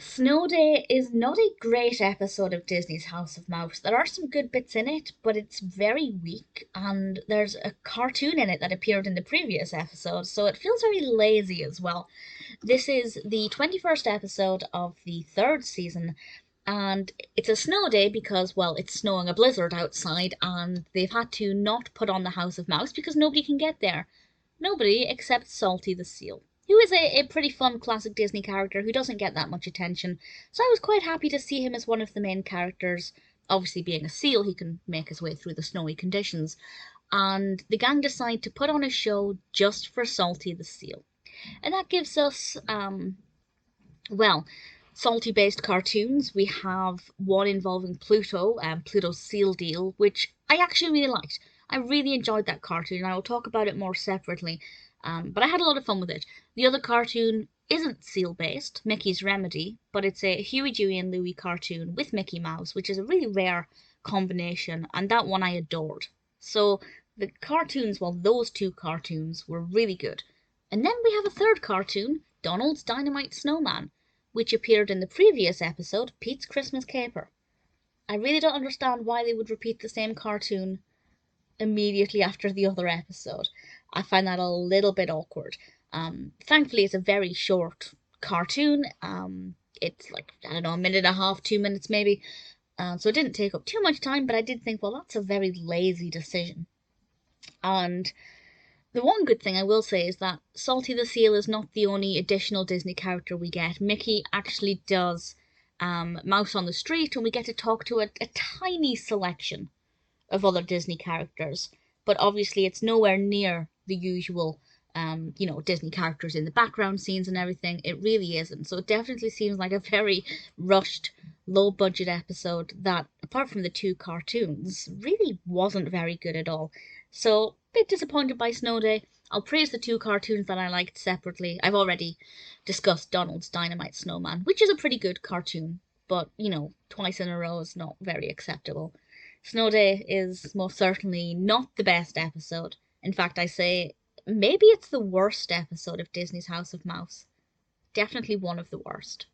Snow Day is not a great episode of Disney's House of Mouse. There are some good bits in it, but it's very weak, and there's a cartoon in it that appeared in the previous episode, so it feels very lazy as well. This is the 21st episode of the third season, and it's a snow day because, well, it's snowing a blizzard outside, and they've had to not put on the House of Mouse because nobody can get there. Nobody except Salty the Seal, who is a pretty fun classic Disney character who doesn't get that much attention, so I was quite happy to see him as one of the main characters. Obviously, being a seal, he can make his way through the snowy conditions, and the gang decide to put on a show just for Salty the Seal. And that gives us, well, salty based cartoons. We have one involving Pluto and Pluto's seal deal, which I actually really liked. I really enjoyed that cartoon, and I will talk about it more separately. But I had a lot of fun with it. The other cartoon isn't seal based, Mickey's Remedy, but it's a Huey, Dewey, and Louie cartoon with Mickey Mouse, which is a really rare combination, and that one I adored. So the cartoons, well, those two cartoons were really good. And then we have a third cartoon, Donald's Dynamite Snowman, which appeared in the previous episode, Pete's Christmas Caper. I really don't understand why they would repeat the same cartoon immediately after the other episode. I find that a little bit awkward. Thankfully, it's a very short cartoon. It's like, I don't know, a minute and a half, 2 minutes maybe. So it didn't take up too much time, but I did think, well, that's a very lazy decision. And the one good thing I will say is that Salty the Seal is not the only additional Disney character we get. Mickey actually does Mouse on the Street, and we get to talk to a tiny selection of other Disney characters. But obviously, it's nowhere near the usual, Disney characters in the background scenes and everything. It really isn't. So it definitely seems like a very rushed, low budget episode that, apart from the two cartoons, really wasn't very good at all. So, a bit disappointed by Snow Day. I'll praise the two cartoons that I liked separately. I've already discussed Donald's Dynamite Snowman, which is a pretty good cartoon, but, twice in a row is not very acceptable. Snow Day is most certainly not the best episode. In fact, I say maybe it's the worst episode of Disney's House of Mouse. Definitely one of the worst.